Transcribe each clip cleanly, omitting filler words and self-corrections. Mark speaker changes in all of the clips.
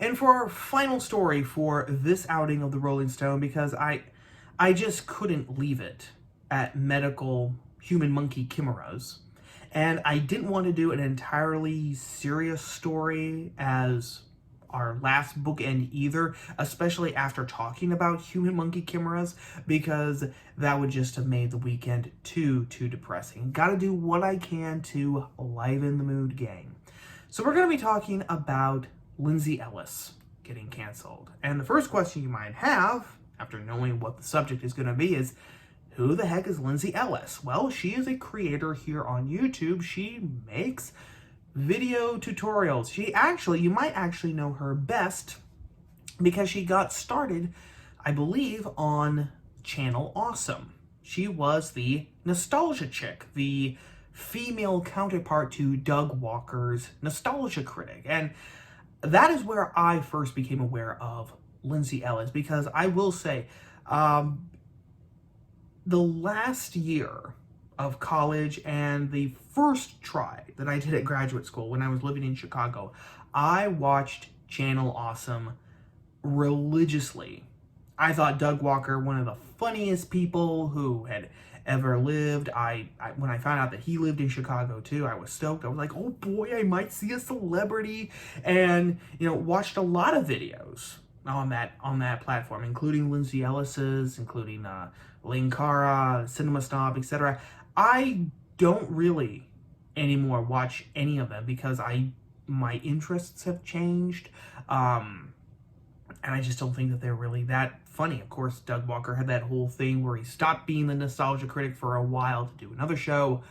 Speaker 1: And for our final story for this outing of the Rolling Stone, because I just couldn't leave it at medical human monkey chimeras. And I didn't want to do an entirely serious story as our last bookend either, especially after talking about human monkey chimeras, because that would just have made the weekend too depressing. Gotta do what I can to liven the mood, gang. So we're gonna be talking about Lindsay Ellis getting canceled. And the first question you might have, after knowing what the subject is gonna be, is who the heck is Lindsay Ellis? Well, she is a creator here on YouTube. She makes video tutorials. You might actually know her best because she got started, I believe, on Channel Awesome. She was the Nostalgia Chic, the female counterpart to Doug Walker's Nostalgia Critic. And that is where I first became aware of Lindsay Ellis, because I will say, the last year of college and the first try that I did at graduate school when I was living in Chicago, I watched Channel Awesome religiously. I thought Doug Walker, one of the funniest people who had ever lived. When I found out that he lived in Chicago too, I was stoked. I was like, oh boy, I might see a celebrity. And, watched a lot of videos on that platform, including Lindsay Ellis's, including Lane Cara, Cinema Snob, etc. I don't really anymore watch any of them because my interests have changed, and I just don't think that they're really that funny. Of course, Doug Walker had that whole thing where he stopped being the Nostalgia Critic for a while to do another show,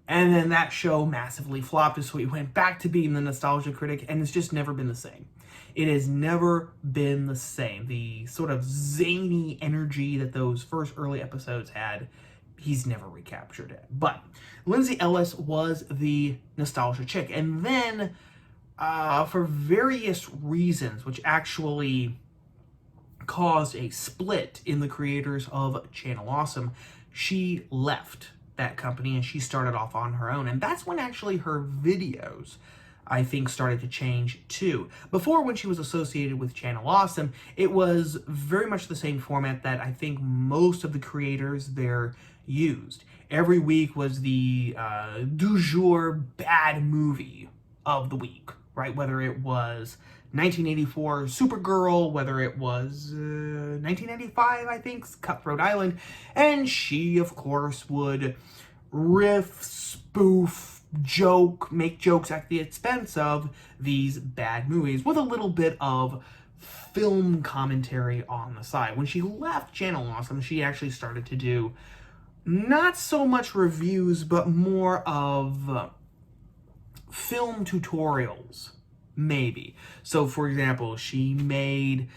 Speaker 1: and then that show massively flopped, so he went back to being the Nostalgia Critic, and it's just never been the same. It has never been the same. The sort of zany energy that those first early episodes had, he's never recaptured it. But Lindsay Ellis was the Nostalgia Chick. And then, for various reasons, which actually caused a split in the creators of Channel Awesome, she left that company and she started off on her own. And that's when actually her videos, I think, started to change too. Before, when she was associated with Channel Awesome, it was very much the same format that I think most of the creators there used. Every week was the du jour bad movie of the week, right? Whether it was 1984 Supergirl, whether it was 1995, I think, Cutthroat Island, and she, of course, would riff, spoof, make jokes at the expense of these bad movies with a little bit of film commentary on the side. When she left Channel Awesome, she actually started to do not so much reviews, but more of film tutorials, maybe. So, for example, she made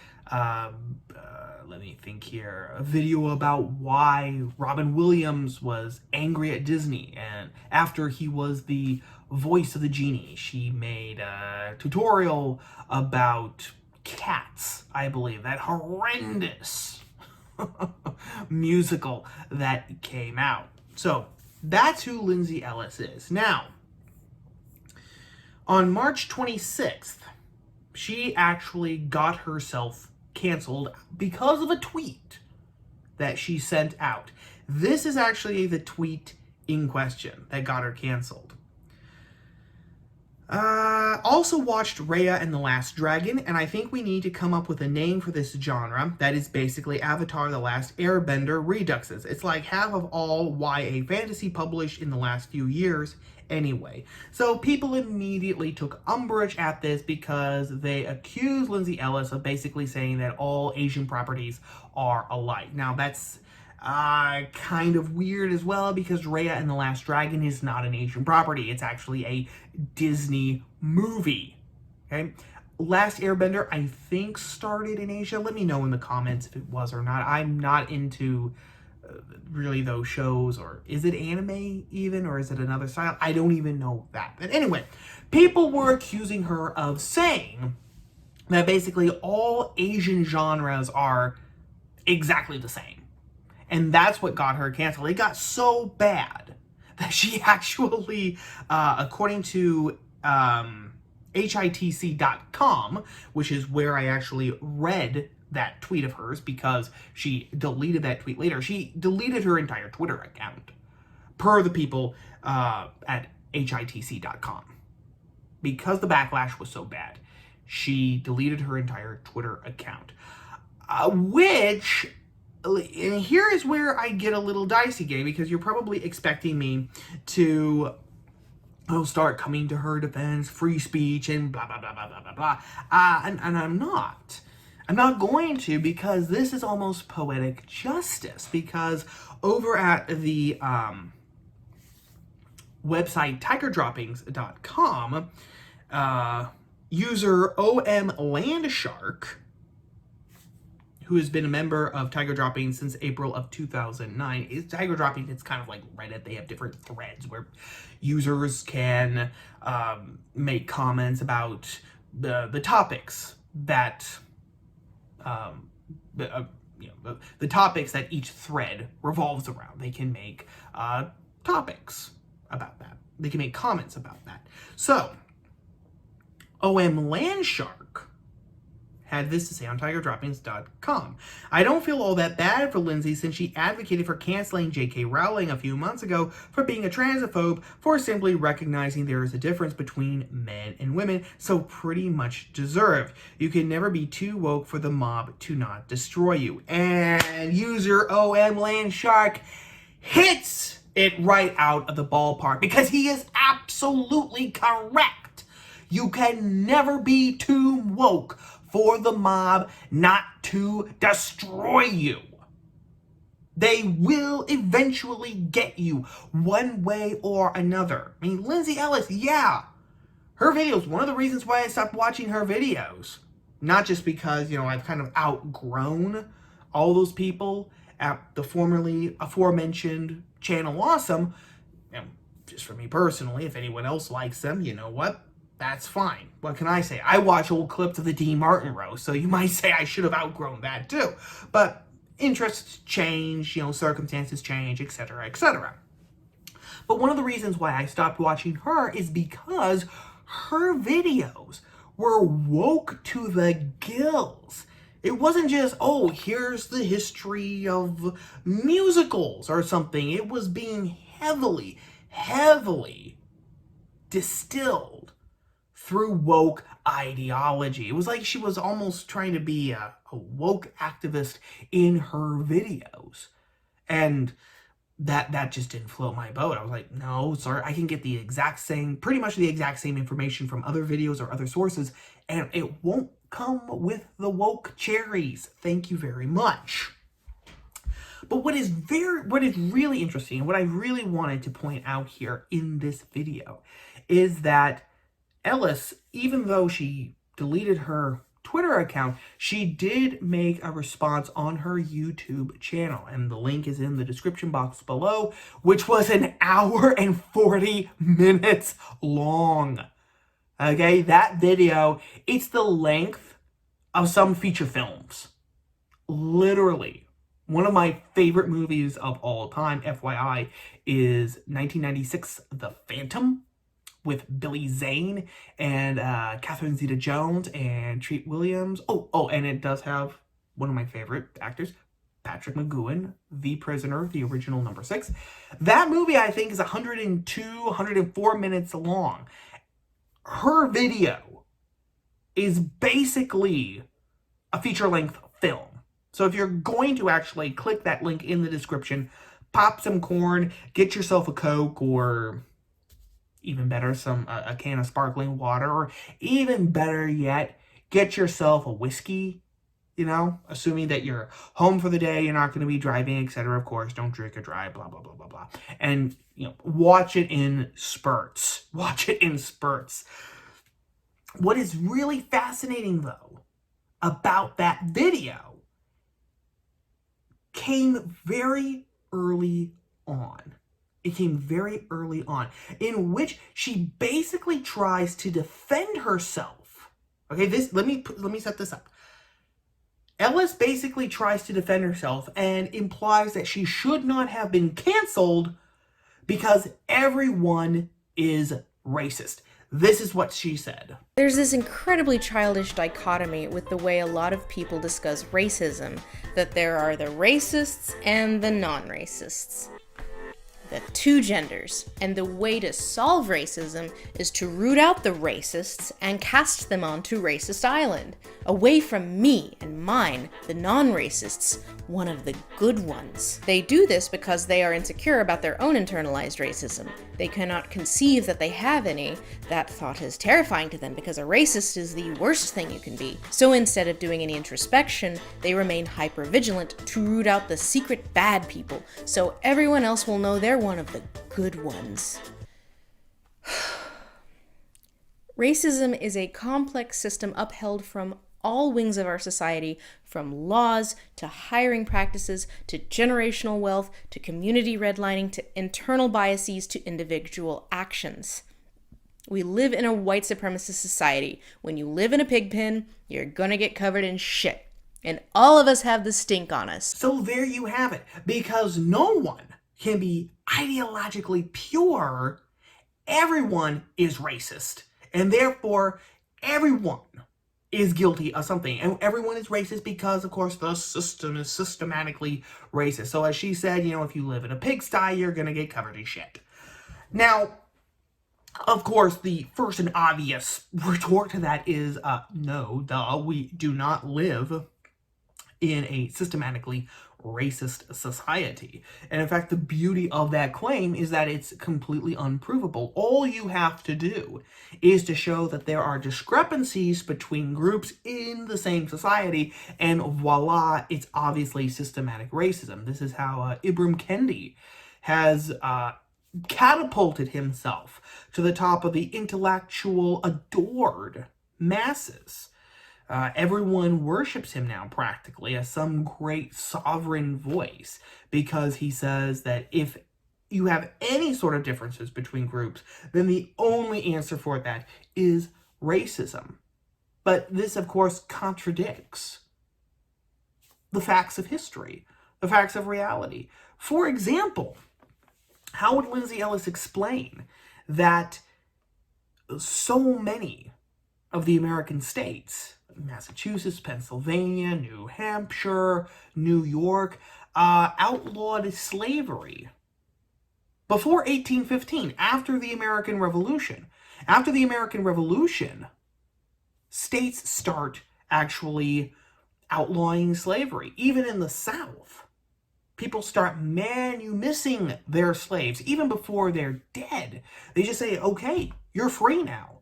Speaker 1: let me think here, a video about why Robin Williams was angry at Disney, and after he was the voice of the genie. She made a tutorial about Cats, I believe, that horrendous musical that came out. So that's who Lindsay Ellis is. Now, on March 26th, she actually got herself canceled because of a tweet that she sent out. This is actually the tweet in question that got her canceled. Also watched Raya and the Last Dragon, and I think we need to come up with a name for this genre that is basically Avatar: The Last Airbender reduxes. It's like half of all YA fantasy published in the last few years anyway. So people immediately took umbrage at this because they accused Lindsay Ellis of basically saying that all Asian properties are alike. Now that's kind of weird as well, because Raya and the Last Dragon is not an Asian property. It's actually a Disney movie. Okay? Last Airbender, I think, started in Asia. Let me know in the comments if it was or not. I'm not into really those shows, or is it anime even, or is it another style? I don't even know that. But anyway, people were accusing her of saying that basically all Asian genres are exactly the same. And that's what got her canceled. It got so bad that she actually, according to hitc.com, which is where I actually read that tweet of hers because she deleted that tweet later. She deleted her entire Twitter account, per the people at hitc.com. Because the backlash was so bad, she deleted her entire Twitter account. Which, and here is where I get a little dicey, Gay, because you're probably expecting me to start coming to her defense, free speech, and blah, blah, blah, blah, blah, blah, blah. And I'm not. I'm not going to, because this is almost poetic justice. Because over at the website tigerdroppings.com, user OM Landshark, who has been a member of Tiger Droppings since April of 2009. It's Tiger Droppings, it's kind of like Reddit. They have different threads where users can make comments about the topics that the topics that each thread revolves around. They can make topics about that. They can make comments about that. So, OM Landshark had this to say on tigerdroppings.com. I don't feel all that bad for Lindsay since she advocated for canceling J.K. Rowling a few months ago for being a transphobe for simply recognizing there is a difference between men and women, so pretty much deserved. You can never be too woke for the mob to not destroy you. And user OM Landshark hits it right out of the ballpark because he is absolutely correct. You can never be too woke for the mob not to destroy you. They will eventually get you one way or another. I mean, Lindsay Ellis, yeah, her videos, one of the reasons why I stopped watching her videos, not just because, I've kind of outgrown all those people at the formerly aforementioned Channel Awesome, just for me personally, if anyone else likes them, you know what? That's fine. What can I say? I watch old clips of the Dean Martin roast, so you might say I should have outgrown that too. But interests change, circumstances change, etc., etc. But one of the reasons why I stopped watching her is because her videos were woke to the gills. It wasn't just, here's the history of musicals or something. It was being heavily, heavily distilled through woke ideology. It was like she was almost trying to be a woke activist in her videos. And that just didn't float my boat. I was like, no, sorry, I can get pretty much the exact same information from other videos or other sources, and it won't come with the woke cherries. Thank you very much. But what is really interesting, and what I really wanted to point out here in this video, is that Ellis, even though she deleted her Twitter account, she did make a response on her YouTube channel, and the link is in the description box below, which was an hour and 40 minutes long. Okay, that video, it's the length of some feature films. Literally. One of my favorite movies of all time, FYI, is 1996, The Phantom, with Billy Zane and Catherine Zeta-Jones and Treat Williams. And it does have one of my favorite actors, Patrick McGoohan, The Prisoner, the original number 6. That movie, I think, is 102, 104 minutes long. Her video is basically a feature-length film. So if you're going to actually click that link in the description, pop some corn, get yourself a Coke, or even better, a can of sparkling water, or even better yet, get yourself a whiskey, assuming that you're home for the day, you're not going to be driving, etc. Of course, don't drink or drive, blah, blah, blah, blah, blah. And, watch it in spurts. Watch it in spurts. What is really fascinating, though, about that video came very early on. It came very early on, in which she basically tries to defend herself. Okay, let me set this up. Ellis basically tries to defend herself and implies that she should not have been canceled because everyone is racist. This is what she said.
Speaker 2: There's this incredibly childish dichotomy with the way a lot of people discuss racism, that there are the racists and the non-racists, the two genders, and the way to solve racism is to root out the racists and cast them onto Racist Island, away from me and mine, the non-racists, one of the good ones. They do this because they are insecure about their own internalized racism. They cannot conceive that they have any. That thought is terrifying to them because a racist is the worst thing you can be. So instead of doing any introspection, they remain hyper-vigilant to root out the secret bad people, so everyone else will know they're one of the good ones. Racism is a complex system upheld from all wings of our society, from laws to hiring practices to generational wealth to community redlining to internal biases to individual actions. We live in a white supremacist society. When you live in a pig pen, you're gonna get covered in shit. And all of us have the stink on us.
Speaker 1: So there you have it. Because no one can be ideologically pure, everyone is racist. And therefore, everyone is guilty of something. And everyone is racist because, of course, the system is systematically racist. So as she said, if you live in a pigsty, you're going to get covered in shit. Now, of course, the first and obvious retort to that is, no, we do not live in a systematically racist society. And in fact, the beauty of that claim is that it's completely unprovable. All you have to do is to show that there are discrepancies between groups in the same society, and voila, it's obviously systematic racism. This is how Ibram Kendi has catapulted himself to the top of the intellectual adored masses. Everyone worships him now, practically, as some great sovereign voice, because he says that if you have any sort of differences between groups, then the only answer for that is racism. But this, of course, contradicts the facts of history, the facts of reality. For example, how would Lindsay Ellis explain that so many of the American states, Massachusetts, Pennsylvania, New Hampshire, New York, outlawed slavery before 1815, after the American Revolution? After the American Revolution, states start actually outlawing slavery. Even in the South, people start manumissing their slaves, even before they're dead. They just say, okay, you're free now.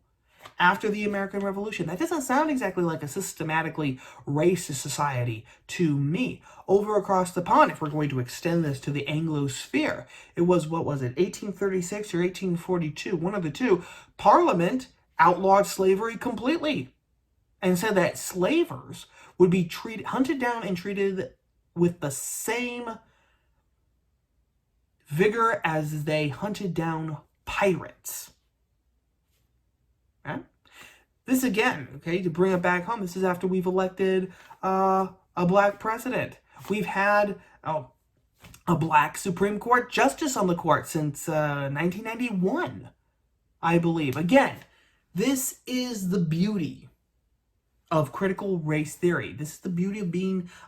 Speaker 1: After the American Revolution. That doesn't sound exactly like a systematically racist society to me. Over across the pond, if we're going to extend this to the Anglosphere, it was, 1836 or 1842, one of the two, Parliament outlawed slavery completely and said that slavers would be hunted down and treated with the same vigor as they hunted down pirates. Okay? This again, okay, to bring it back home, this is after we've elected a black president. We've had a black Supreme Court justice on the court since 1991, I believe. Again, this is the beauty of critical race theory. This is the beauty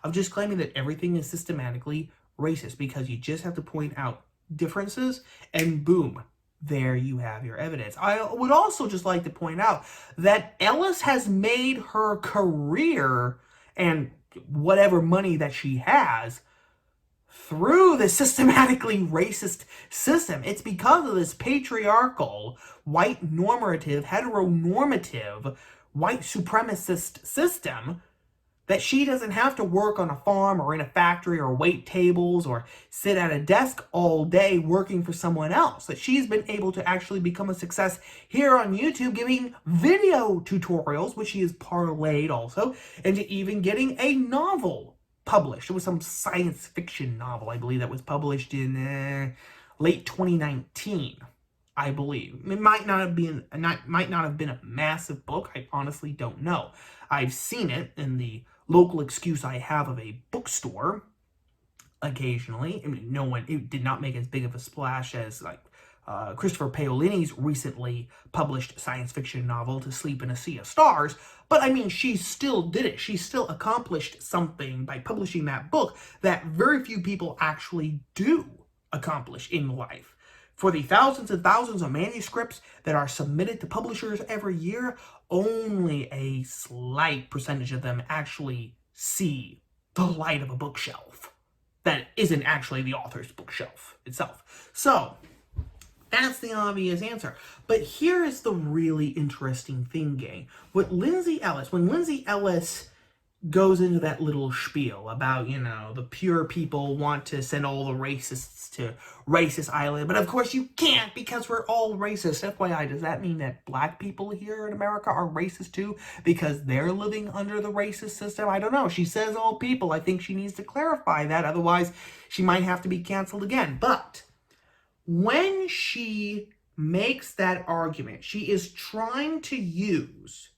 Speaker 1: of just claiming that everything is systematically racist, because you just have to point out differences and boom, there you have your evidence. I would also just like to point out that Ellis has made her career and whatever money that she has through the systematically racist system. It's because of this patriarchal, white normative, heteronormative, white supremacist system that she doesn't have to work on a farm or in a factory or wait tables or sit at a desk all day working for someone else. That she's been able to actually become a success here on YouTube, giving video tutorials, which she has parlayed also, into even getting a novel published. It was some science fiction novel, I believe, that was published in late 2019. I believe. It might not have been a massive book. I honestly don't know. I've seen it in the local excuse I have of a bookstore occasionally. I mean, it did not make as big of a splash as like Christopher Paolini's recently published science fiction novel, To Sleep in a Sea of Stars. But I mean, she still did it. She still accomplished something by publishing that book that very few people actually do accomplish in life. For the thousands and thousands of manuscripts that are submitted to publishers every year, only a slight percentage of them actually see the light of a bookshelf that isn't actually the author's bookshelf itself. So, that's the obvious answer. But here is the really interesting thing, gang. When Lindsay Ellis goes into that little spiel about, the pure people want to send all the racists to racist island, but of course you can't because we're all racist. FYI, does that mean that black people here in America are racist too because they're living under the racist system? I don't know. She says all people. I think she needs to clarify that. Otherwise, she might have to be canceled again. But when she makes that argument, she is trying to use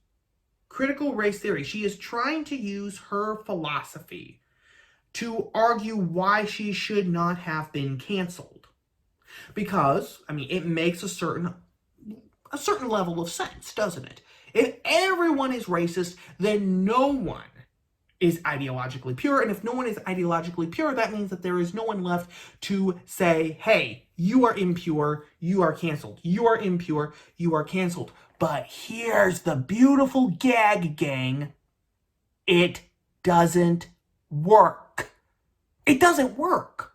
Speaker 1: critical race theory. She is trying to use her philosophy to argue why she should not have been canceled. Because, I mean, it makes a certain level of sense, doesn't it? If everyone is racist, then no one is ideologically pure. And if no one is ideologically pure, that means that there is no one left to say, hey, you are impure, you are canceled. You are impure, you are canceled. But here's the beautiful gag, gang. It doesn't work. It doesn't work.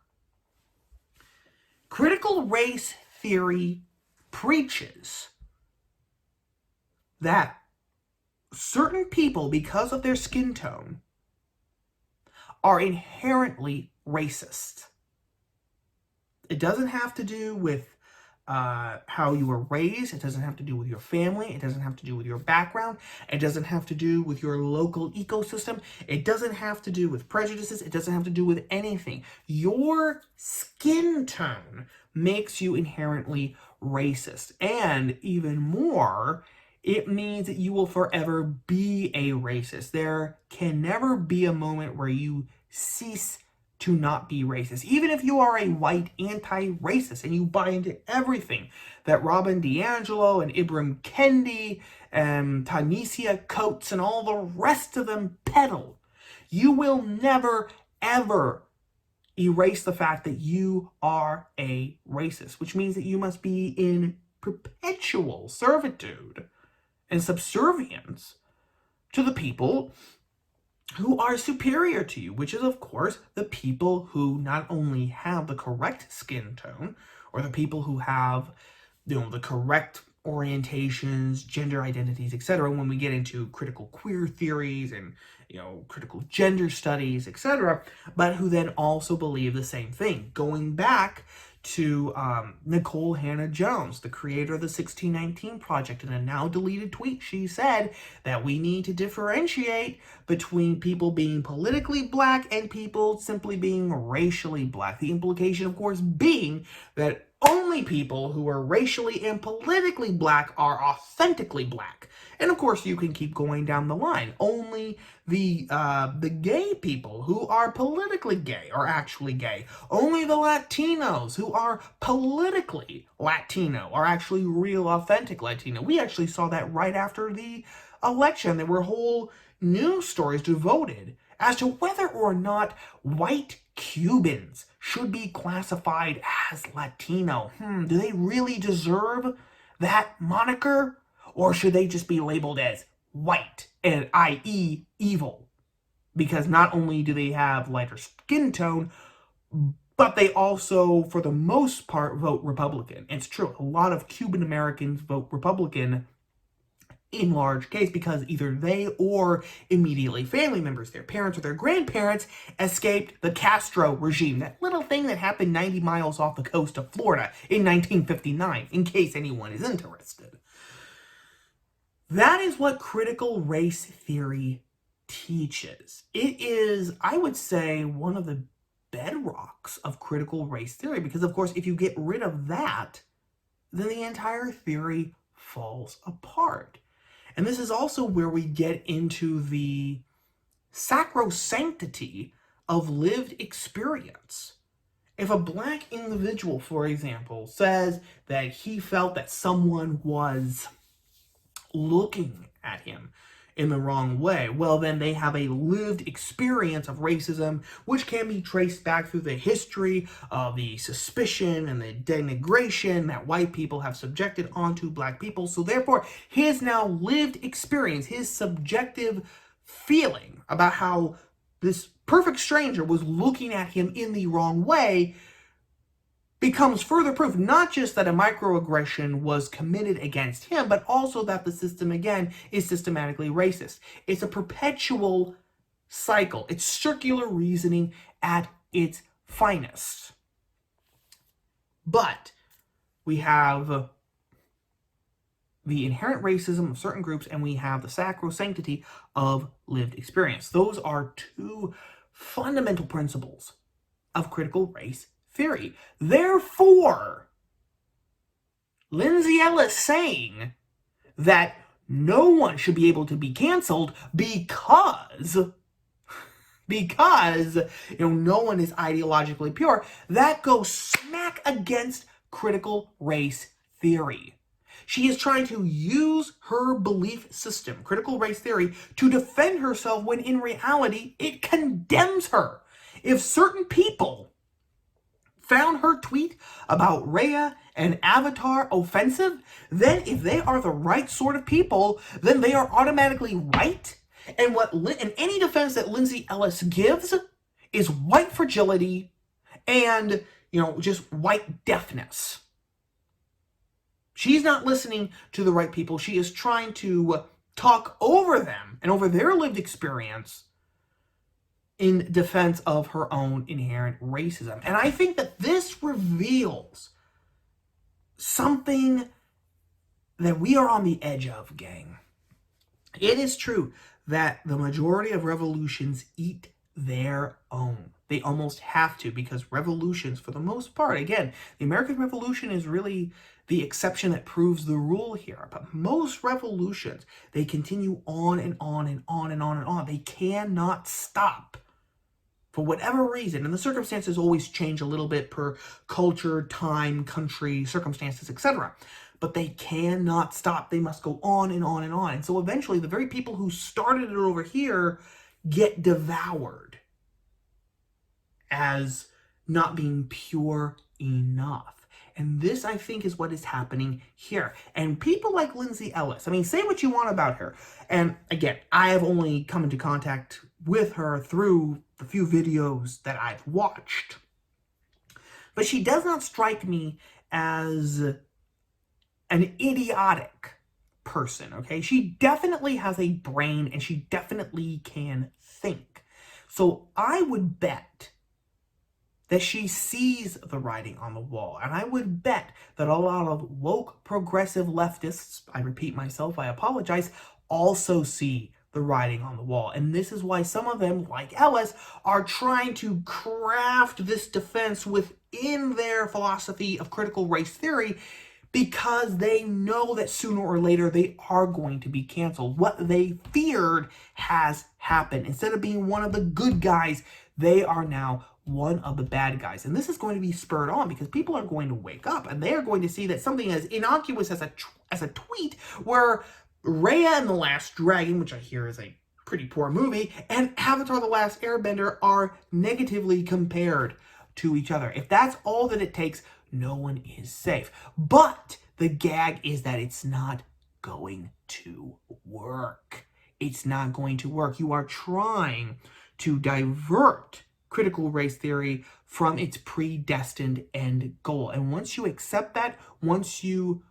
Speaker 1: Critical race theory preaches that certain people, because of their skin tone, are inherently racist. It doesn't have to do with how you were raised. It doesn't have to do with your family. It doesn't have to do with your background. It doesn't have to do with your local ecosystem. It doesn't have to do with prejudices. It doesn't have to do with anything. Your skin tone makes you inherently racist. And even more, it means that you will forever be a racist. There can never be a moment where you cease to not be racist. Even if you are a white anti-racist and you buy into everything that Robin DiAngelo and Ibram Kendi and Ta-Nehisi Coates and all the rest of them peddle, you will never, ever erase the fact that you are a racist, which means that you must be in perpetual servitude and subservience to the people who are superior to you, which is, of course, the people who not only have the correct skin tone, or the people who have, the correct orientations, gender identities, etc. When we get into critical queer theories and, critical gender studies, etc., but who then also believe the same thing. Going back to Nicole Hannah-Jones, the creator of the 1619 Project. In a now deleted tweet, she said that we need to differentiate between people being politically black and people simply being racially black. The implication, of course, being that only people who are racially and politically black are authentically black. And of course, you can keep going down the line. Only the gay people who are politically gay are actually gay. Only the Latinos who are politically Latino are actually real, authentic Latino. We actually saw that right after the election. There were whole news stories devoted as to whether or not white Cubans should be classified as Latino. Do they really deserve that moniker? Or should they just be labeled as white, and i.e. evil? Because not only do they have lighter skin tone, but they also, for the most part, vote Republican. It's true, a lot of Cuban Americans vote Republican in large case because either they or immediately family members, their parents or their grandparents, escaped the Castro regime, that little thing that happened 90 miles off the coast of Florida in 1959, in case anyone is interested. That is what critical race theory teaches. It is, I would say, one of the bedrocks of critical race theory, because of course, if you get rid of that, then the entire theory falls apart. And this is also where we get into the sacrosanctity of lived experience If a black individual, for example, says that he felt that someone was looking at him in the wrong way, well, then they have a lived experience of racism, which can be traced back through the history of the suspicion and the denigration that white people have subjected onto black people. So therefore, his now lived experience, his subjective feeling about how this perfect stranger was looking at him in the wrong way becomes further proof, not just that a microaggression was committed against him, but also that the system, again, is systematically racist. It's a perpetual cycle. It's circular reasoning at its finest. But we have the inherent racism of certain groups, and we have the sacrosanctity of lived experience. Those are two fundamental principles of critical race theory. Therefore, Lindsay Ellis saying that no one should be able to be canceled because no one is ideologically pure, that goes smack against critical race theory. She is trying to use her belief system, critical race theory, to defend herself when in reality it condemns her. If certain people found her tweet about Raya and Avatar offensive, then if they are the right sort of people, then they are automatically right. And any defense that Lindsay Ellis gives is white fragility and, just white deafness. She's not listening to the right people. She is trying to talk over them and over their lived experience in defense of her own inherent racism. And I think that this reveals something that we are on the edge of, gang. It is true that the majority of revolutions eat their own. They almost have to, because revolutions, for the most part, again, the American Revolution is really the exception that proves the rule here. But most revolutions, they continue on and on and on and on and on. They cannot stop. For whatever reason, and the circumstances always change a little bit per culture, time, country, circumstances, etc. But they cannot stop. They must go on and on and on. And so eventually, the very people who started it over here get devoured as not being pure enough. And this, I think, is what is happening here. And people like Lindsay Ellis, say what you want about her. And again, I have only come into contact with her through the few videos that I've watched. But she does not strike me as an idiotic person, okay? She definitely has a brain and she definitely can think. So I would bet that she sees the writing on the wall. And I would bet that a lot of woke progressive leftists, I repeat myself, I apologize, also see the writing on the wall. And this is why some of them, like Ellis, are trying to craft this defense within their philosophy of critical race theory, because they know that sooner or later they are going to be canceled. What they feared has happened. Instead of being one of the good guys, they are now one of the bad guys. And this is going to be spurred on because people are going to wake up and they are going to see that something as innocuous as a tweet where Raya and the Last Dragon, which I hear is a pretty poor movie, and Avatar: The Last Airbender are negatively compared to each other. If that's all that it takes, no one is safe. But the gag is that it's not going to work. It's not going to work. You are trying to divert critical race theory from its predestined end goal. And once you accept that, once you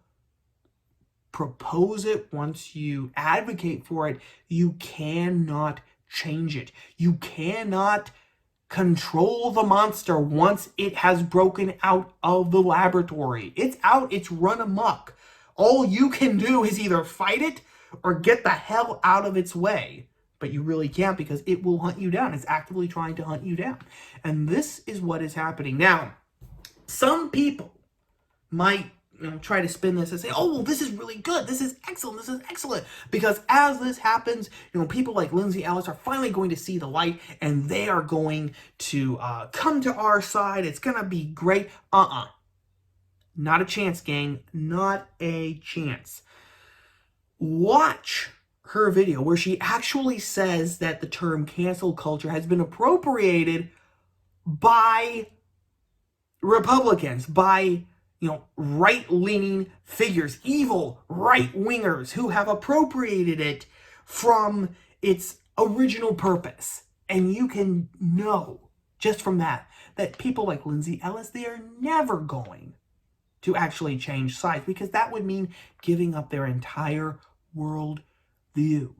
Speaker 1: propose it, once you advocate for it, you cannot change it. You cannot control the monster once it has broken out of the laboratory. It's out, it's run amok. All you can do is either fight it or get the hell out of its way. But you really can't, because it will hunt you down. It's actively trying to hunt you down. And this is what is happening. Now, some people might try to spin this and say, oh, well, this is really good. This is excellent. This is excellent. Because as this happens, people like Lindsay Ellis are finally going to see the light, and they are going to come to our side. It's going to be great. Not a chance, gang. Not a chance. Watch her video where she actually says that the term cancel culture has been appropriated by Republicans, by right-leaning figures, evil right-wingers who have appropriated it from its original purpose. And you can know just from that people like Lindsay Ellis, they are never going to actually change sides, because that would mean giving up their entire world view.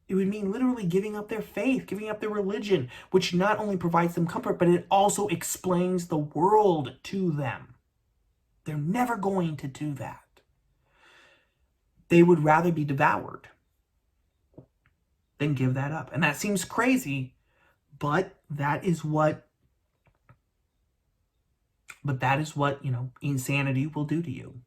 Speaker 1: It would mean literally giving up their faith, giving up their religion, which not only provides them comfort, but it also explains the world to them. They're never going to do that. They would rather be devoured than give that up. And that seems crazy, but that is what insanity will do to you.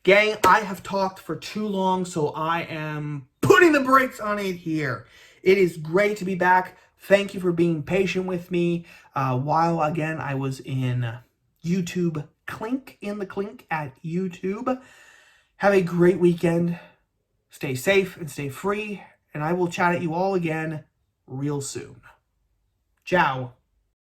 Speaker 1: Gang, I have talked for too long, so I am putting the brakes on it here. It is great to be back. Thank you for being patient with me while, again, I was in YouTube Clink, in the Clink at YouTube. Have a great weekend. Stay safe and stay free, and I will chat at you all again real soon. Ciao.